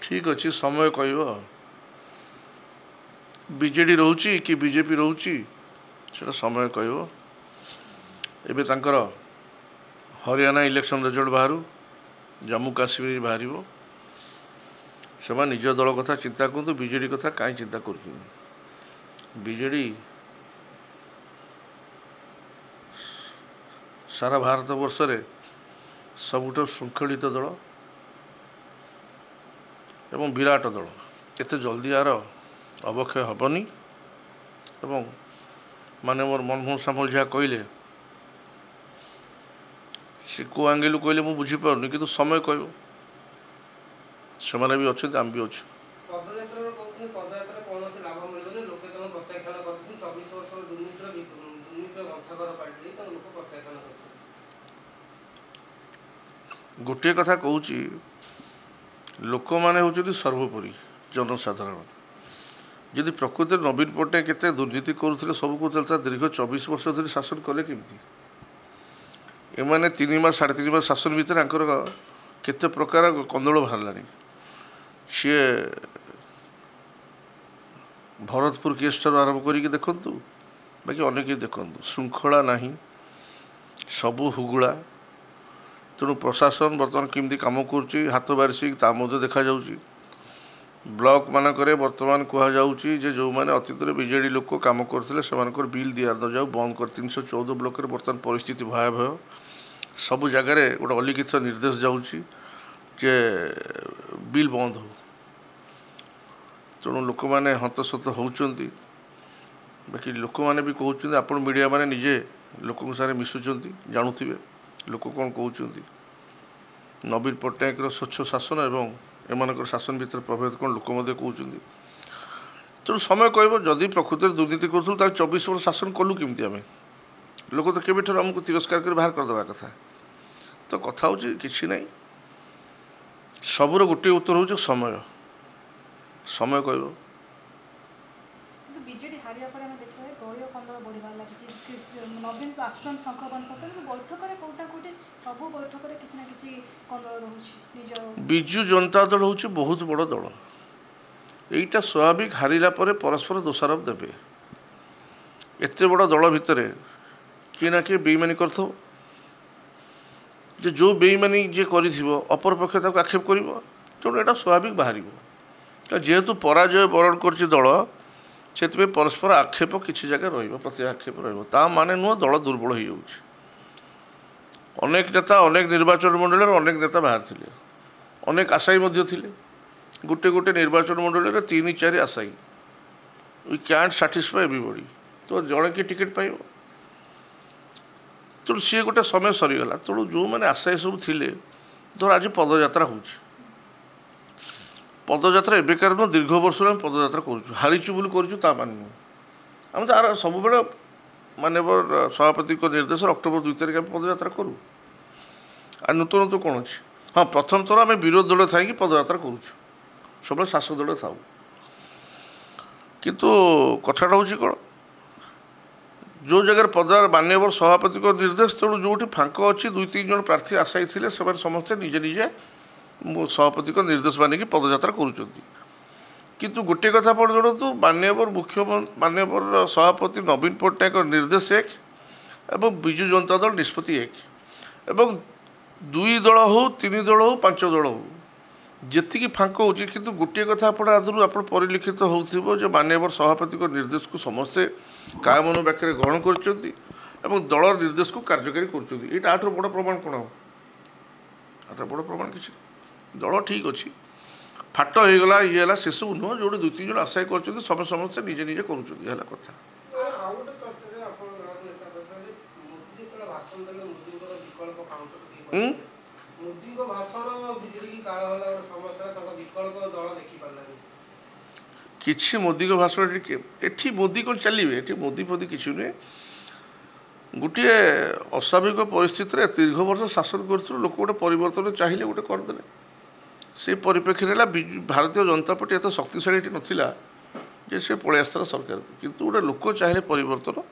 ठीक अच्छी समय कह बीजेडी रोची कि बीजेपी रोची से समय कह एबे तांकर हरियाणा इलेक्शन रिजल्ट बाहर जम्मू काश्मीर बाहर से निज दल कथा चिंता करूँ बीजेडी कथा कहीं चिंता कर बीजेडी सारा भारत वर्ष रे सबुठ श्रृंखलित दल एवं विराट दल एते जल्दी यार अवक्षय हेनी एवं माने मोर मनमोहन सामल जहाँ कहले से को आंगेलू कहले मुझे बुझीपारनी कि समय कह से भी अच्छे आम भी अच्छे गोटे कथा कहूँ लोक मैंने हूँ सर्वोपरि जनसाधारण जदि प्रकृति नवीन पट्टनायक केते दुर्नीति करुले सबको चलता दीर्घ 24 वर्ष धरी शासन कले केमती एमाने 3 मास 3.5 मास शासन भितर केते प्रकार कंदल बाहर सी भरतपुर केस ठार आरंभ करके देखु बाकी अनेक देखु श्रृंखला नहीं सबू हुगुला तेणु प्रशासन बर्तमान केमती कम कर हाथ बारिश देखा जाउची ब्लॉक मानक बर्तमान कहुच्छी जो मैंने अतीत में बीजेडी लोक कम करते से बिल दि न जाऊ बंद कर 314 ब्लॉक बर्तमान परिस्थिति भयावह सबु जगार गोटे अलिखित निर्देश जाऊँगी जे बिल बंद हो तेणु लोक मैंने हतसत होती बाकी लोक मैंने भी कहते आप मीडिया मैंने निजे लोक सारे मिशुंट जानूे लोक कौन कहते नवीन पट्टनायक स्वच्छ शासन एवं एम शासन भितर प्रभावित कौन लोक कहते तेणु समय कह जदि प्रकृति दुर्नीति करूँ 24 वर्ष शासन कलु केमती आम लोक तो केवे आमको तिरस्कार कर बाहर करदे कथा तो कथा हूँ कि ना सबुर गोटे उत्तर हूँ समय समय कह विजु जनता दल हूँ बहुत बड़ दल यहीटा स्वाभाविक हारिला परस्पर दोषारोप देवे एत बड़ दल भितर किए ना किए बेईमानी कर जो बेईमानी जी कर अपर पक्ष आक्षेप कर तेणु यहाँ स्वाभाविक बाहर जेहेतु पराजय बरण कर दल से परस्पर आक्षेप किसी जगह प्रति आक्षेप रे नुह दल दुर्बल हो जाऊँ अनेक नेता अनेक निर्वाचन मंडल अनेक नेता बाहर थे अनेक आशायी गोटे गोटे निर्वाचन मंडल 3-4 आशायी वी कैंट साटिस्फाई एवरीबॉडी तो जड़े कि टिकेट पाइब तेणु सी गोटे समय सरीगला तेणु जो मैंने आशायी सब थे धर आज पदयात्रा हो पदयात्रा एबेकार नुह दीर्घ वर्ष पदयात्रा करूँ हारीचु बोली करूँ मान आम तार सब माननीय सभापति निर्देश अक्टोबर 2 तारिख आम पदयात्रा करूँ आ नूतन तो कौन अच्छी हाँ प्रथम थर आम विरोध दल थी पदयात्रा करूँ सब शासक दल था किंतु कथाटा हूँ कौन जो जगह पद माननीय सभापति निर्देश तेणु जो फांक अच्छी 2-3 जन प्रार्थी आशायी थे समस्ते निजे निजे सभापति निर्देश मानिक पदयात्रा करुँच किंतु गोटे कथा पड़ जोड़ू माननीय माननीय सभापति नवीन पट्टनायक निर्देश एक एवं विजु जनता दल निष्पत्ति एक एवं 2 दल हो 3 दल हो 5 दल हो जी फांक हो किंतु गोटे कथा आप आदि आप परिलिखित हो माननीय सभापति निर्देश को समस्ते कायमन व्याख्या ग्रहण कर दल निर्देश को कार्यकारी कर बड़ प्रमाण कौन हो बड़ प्रमाण किसी दल ठीक अच्छी फाट होगला ये है से सब नुह जो 2-3 जन आशायी कर समस्ते निजे निजे कर कथा किसी मोदी को भाषण एठी मोदी कौन चलिए एठी मोदी फोदी किसी नुहे गोटे अस्वाभाविक परिस्थिति दीर्घ वर्ष शासन कर लोक गोटे परिवर्तन चाहिए गोटे करदे से परिप्रेक्षी भारतीय जनता पार्टी एत शक्तिशाली नाला जे से पलि आसला सरकार किंतु गोटे लोक चाहिए परिवर्तन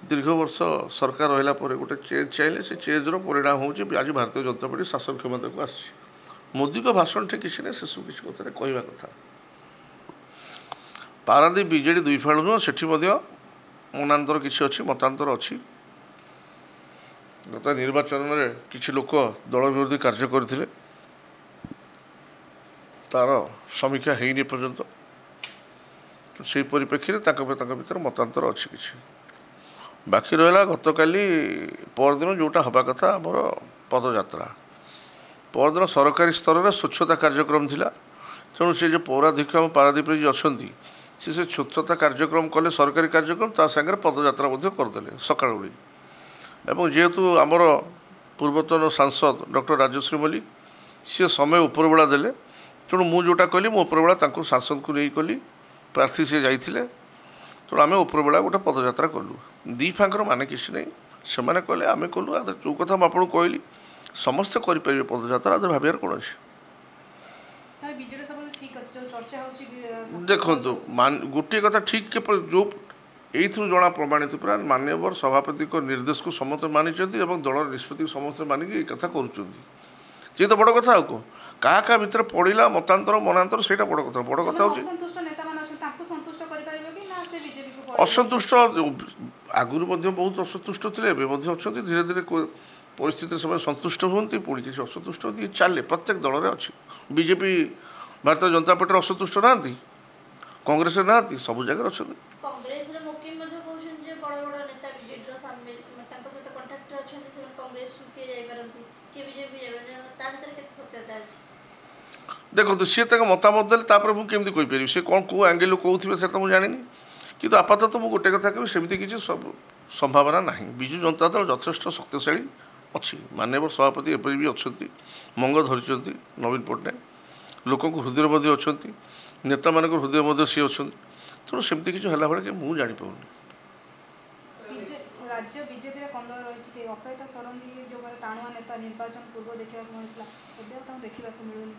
दीर्घ वर्ष सरकार रहा गोटे चेंज चाहिए से चेंज्र परिणाम हो आज भारतीय जनता पार्टी शासन क्षमता को आसी मोदी को भाषण टे किसी नहीं से सब किसी कथा कहवा कथा पारादीप बीजेडी दुई फाड़ नुह से मनांतर किसी अच्छी मतांतर अच्छी गत निर्वाचन में किसी लोक दल विरोधी कार्य करते तार समीक्षा है पर्यंत से परिप्रेक्षी भर मतांतर अच्छी किसी बाकी रहा गत काली परदिन जोटा हवा कथा आमर पदयात्रा परदिन सरकारी स्तर में स्वच्छता कार्यक्रम थिला तेणु से जो पौराध्यक्ष आम पारादीप अच्छा से स्वच्छता कार्यक्रम कले सरकारी कार्यक्रम ता सागर पदयात्रा करदे सका एवं जेहेतु आमर पूर्वतन सांसद डॉक्टर राजश्री मल्लिक सी समय उपरबेला देले तेणु मुझा कहली मु उपरबेला सांसद को नहीं कली प्रार्थी सी जाइए तेणु आम उपरबेला गोटे पदयात्रा कलु दी फाँकर माने किसी नहीं से कहले आम कलु जो कथा मुझे कहली समस्ते करें पदयात्रा भावार कौन अच्छे देखो गोटे कथा ठीक के जो यही जना प्रमाणित पूरा माननीय सभापति को निर्देश को समस्त मानी दल निष्पत्ति समस्त मानिक कथा कर तो बड़ कथा क्या भितर पड़ा मतांतर मनांतर से बड़ कथा असंतुष्ट आगुरी बहुत असंतुष्ट थे अच्छा धीरे धीरे परिस्थिति से संतुष्ट होती पुणी किसी असंतुष्ट होती चले प्रत्येक दल में अच्छी बीजेपी भारतीय जनता पार्टी असंतुष्ट ना कांग्रेस ना सब जगह अच्छा देखो सी मतामत देते मुझे कहीपर सी कौन कौ एंगेल कौथे से तो मुझे जानी कि आपातत मुझे गोटे कथा कह सेमती किसी संभावना ना विजु जनता दल यथेष शक्तिशाली अच्छी माननीय सभापति एपरी भी अच्छा मंग धरी नवीन पट्टनायक लोक हृदय मध्य अच्छा नेता मान हृदय मध्य सी अच्छा तेणु सेमती किसी है भाई मुझे जापाऊनी राज्य बीजेपी रे कंदर रही अपराजिता षडंगी जो टाणुआ नेता निर्वाचन पूर्व देखा देखा मिलूनी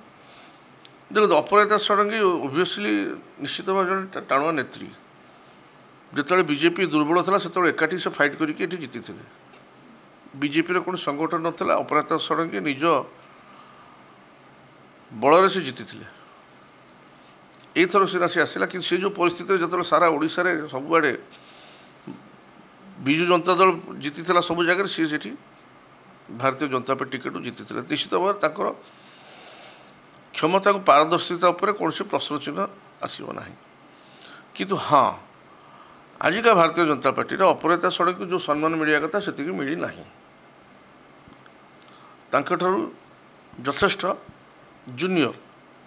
देखो अपराजिता षडंगी ओबियसली निश्चित भाव जन टाणुआ नेत्री जिते बीजेपी दुर्बल था से एकाठी से फाइट करके जीति थे बीजेपी कौन संगठन नाला अपराजिता षडंगी निज बल से जीति थे यथर सीना सी आसला कि जो परिस्थिति जो सारा ओडिशा रे सबुआड़े विजु जनता दल जीति सब जगह सी से भारतीय जनता पार्टी टिकेट जीति निश्चित भाव क्षमता को पारदर्शिता उपर कौन से प्रश्न चिन्ह आसना किंतु हाँ आजिका भारतीय जनता पार्टी अपराजिता षडंगी जो सम्मान मिलवा कथा से मिलना यथेष्ट जूनियर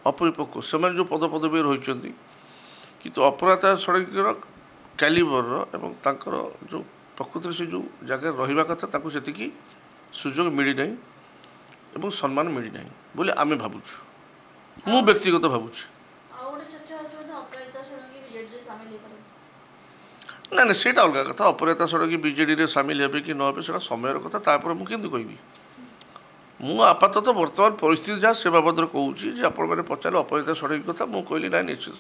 अपरिपक्व से जो पद पदवी रही किंतु अपराजिता षडंगी कैलिबर एवं तांकर जो प्रकृति से जो जगह रहा कथा से सुजोग मिलना एवं सम्मान मिलना बोले आम भावुँ मु व्यक्तिगत भावुँ ना ना से अलग कथा अपराजिता षडंगी बीजेडी रे सामिल हे कि न से समय कथा तापर मुझे कहबी मु आपातत बर्तमान परिस्थिति जहाँ से बाबद कहूँ आप पचारे अपराजिता षडंगी कथा मुझे कहली ना निश्चित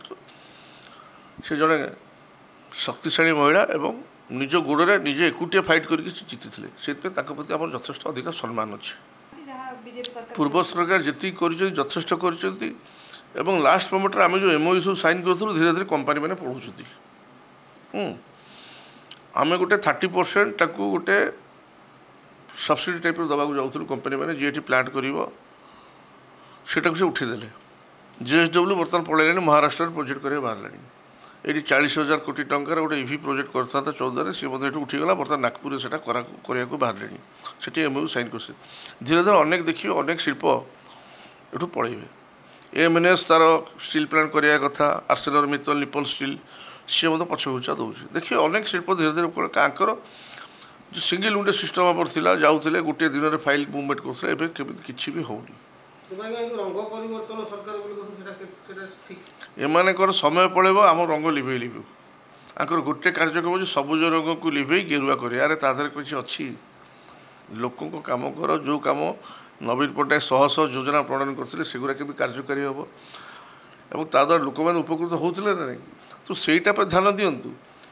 से जड़े शक्तिशाली महिला एवं निज गोड़े निजे एकुटिया फाइट करके जीति से प्रति आम यथेष अधिक सम्मान अच्छे पूर्व सरकार जी यथेष्ट कर लास्ट मोमेंट आम जो एमओयू सब साइन करूँ धीरे धीरे कंपानी मैंने पढ़ाऊँ आम गोटे 30% ताकू गोटे सब्सिडी टाइप दबाक जाऊँ कंपानी मैंने जी प्लांट कर उठेदे जेएसडब्ल्यू बर्तमान पलैलानी महाराष्ट्र प्रोजेक्ट कर बाहर ये 40,000 कोटी टंकार गोटे इभि प्रोजेक्ट करता 14 सी उठीगला बर्तमान नागपुर से करने बाहर से एमओयू साइन कर धीरे धीरे अनेक देखिए अनेक शिल्प एठू पलैबे एमएनएस तार स्टील प्लांट करने कथा आर्सेलर मित्तल निप्पन स्टील सी पछघुचा दौर देखिए अनेक शिल्प धीरे धीरे कांकर जो सिंगल विंडो सिस्टम आम था जाऊे गोटे दिन में फाइल मुवमेंट करते किसी भी होनी एमानकर समय पड़े आम रंग लिभे लिभु आंकर गोटे कार्यक्रम सबुज रंग को लिभे गेरुआ कर अरे तादर किसी अच्छी लोक कम कर जो कम नवीन पट्टनायक शह शह योजना प्रणयन करते सेगुरा कि कार्यकारी हम और ताद्वारा लोक मैंने उपकृत होते ना नहीं तो सहीटा पर ध्यान दिंतु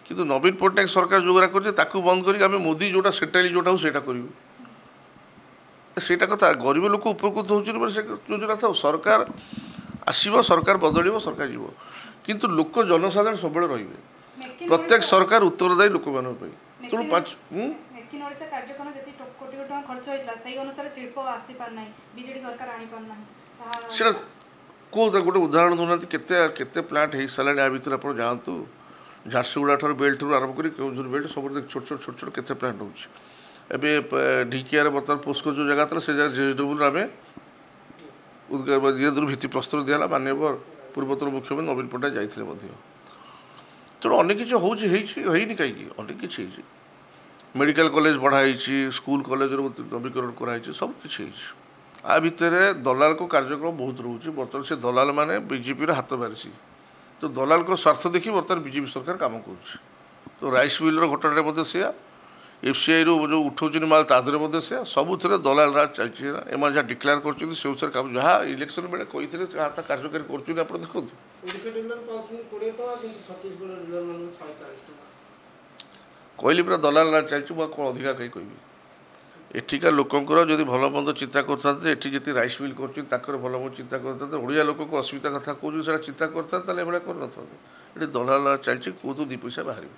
किंतु नवीन पट्टनायक सरकार जोगरा कर बंद कर मोदी जोटा सेटाइल जोटा हो सेटा कर ସେଇଟା କଥା ଗରିବ ଲୋକ ଉପକୃତ ହେଉଛନ୍ତି ବୋଲି ସେ ଯୋଜନା ଥାଉ ସରକାର ଆସିବ ସରକାର ବଦଳିବ ସରକାର ଯିବ କିନ୍ତୁ ଲୋକ ଜନସାଧାରଣ ସବୁବେଳେ ରହିବେ ପ୍ରତ୍ୟେକ ସରକାର ଉତ୍ତରଦାୟୀ ଲୋକମାନଙ୍କ ପାଇଁ ତେଣୁ ମେକ୍ ଇନ୍ ଓଡ଼ିଶା କାର୍ଯ୍ୟକ୍ରମ ଯେତିକି କୋଟି କୋଟି ଟଙ୍କା ଖର୍ଚ୍ଚ ହୋଇଥିଲା ସେଇ ଅନୁସାରେ ଶିଳ୍ପ ଆସିପାରୁନାହିଁ ବିଜେଡ଼ି ସରକାର ଆଣିପାରୁନାହିଁ ସେଇଟା କେଉଁ ଗୋଟେ ଉଦାହରଣ ଦେଉନାହାନ୍ତି କେତେ କେତେ ପ୍ଲାଣ୍ଟ ହେଇସାରିଲାଣି ଆ ଭିତରେ ଆପଣ ଯାଆନ୍ତୁ ଝାରସୁଗୁଡ଼ା ଠାରୁ ବେଲ୍ଟରୁ ଆରମ୍ଭ କରି କେଉଁଝର ବେଲ୍ଟ ସବୁ ଛୋଟ ଛୋଟ କେତେ ପ୍ଲାଣ୍ଟ ହେଉଛି ଏବେ ଢିକିଆରେ ବର୍ତ୍ତମାନ ପୋସ୍କୋ ଯେଉଁ ଜାଗା ଥିଲା ସେ ଜାଗା ଜେଏସ୍ଡବ୍ଲ୍ୟୁରେ ଆମେ ଇଏ ଭିତ୍ତିପ୍ରସ୍ତର ଦିଆହେଲା ମାନ୍ୟବର ପୂର୍ବତନ ମୁଖ୍ୟମନ୍ତ୍ରୀ ନବୀନ ପଟ୍ଟନାୟକ ଯାଇଥିଲେ ମଧ୍ୟ ତେଣୁ ଅନେକ କିଛି ହେଉଛି ହେଇନି କାହିଁକି ଅନେକ କିଛି ହେଇଛି ମେଡ଼ିକାଲ କଲେଜ ବଢ଼ା ହେଇଛି ସ୍କୁଲ କଲେଜର ନବୀକରଣ କରାହେଇଛି ସବୁ କିଛି ହେଇଛି ଆ ଭିତରେ ଦଲାଲଙ୍କ କାର୍ଯ୍ୟକ୍ରମ ବହୁତ ରହୁଛି ବର୍ତ୍ତମାନ ସେ ଦଲାଲ ମାନେ ବିଜେପିର ହାତ ବାରିଛି ତ ଦଲାଲଙ୍କ ସ୍ୱାର୍ଥ ଦେଖି ବର୍ତ୍ତମାନ ବିଜେପି ସରକାର କାମ କରୁଛି ତ ରାଇସ୍ ମିଲ୍ର ଘଟଣାରେ ମଧ୍ୟ ସେୟା ଏଫ୍ସିଆଇରୁ ଯେଉଁ ଉଠାଉଛନ୍ତି ମାଲ ତା ଦେହରେ ମଧ୍ୟ ସେୟା ସବୁଥିରେ ଦଲାଲ ରାଜ ଚାଲିଛି ଏମାନେ ଯାହା ଡିକ୍ଲେୟାର କରୁଛନ୍ତି ସେ ଅନୁସାରେ କାମ ଯାହା ଇଲେକ୍ସନ ବେଳେ କହିଥିଲେ ଯାହା ତା କାର୍ଯ୍ୟକାରୀ କରୁଛନ୍ତି ଆପଣ ଦେଖନ୍ତୁ କହିଲି ପୁରା ଦଲାଲ ରାଜ ଚାଲିଛି ମୁଁ କ'ଣ ଅଧିକା କାହିଁ କହିବି ଏଠିକା ଲୋକଙ୍କର ଯଦି ଭଲ ମନ୍ଦ ଚିନ୍ତା କରିଥାନ୍ତେ ଏଠି ଯଦି ରାଇସ୍ ମିଲ୍ କରୁଛନ୍ତି ତାଙ୍କର ଭଲ ମନ୍ଦ ଚିନ୍ତା କରିଥାନ୍ତେ ଓଡ଼ିଆ ଲୋକଙ୍କ ଅସୁବିଧା କଥା କହୁଛନ୍ତି ସେଇଟା ଚିନ୍ତା କରିଥାନ୍ତେ ତାହେଲେ ଏଭଳିଆ କରିନଥାନ୍ତେ ଏଠି ଦଲାଲ ଚାଲିଛି କେଉଁଠୁ ଦୁଇ ପଇସା ବାହାରିବ।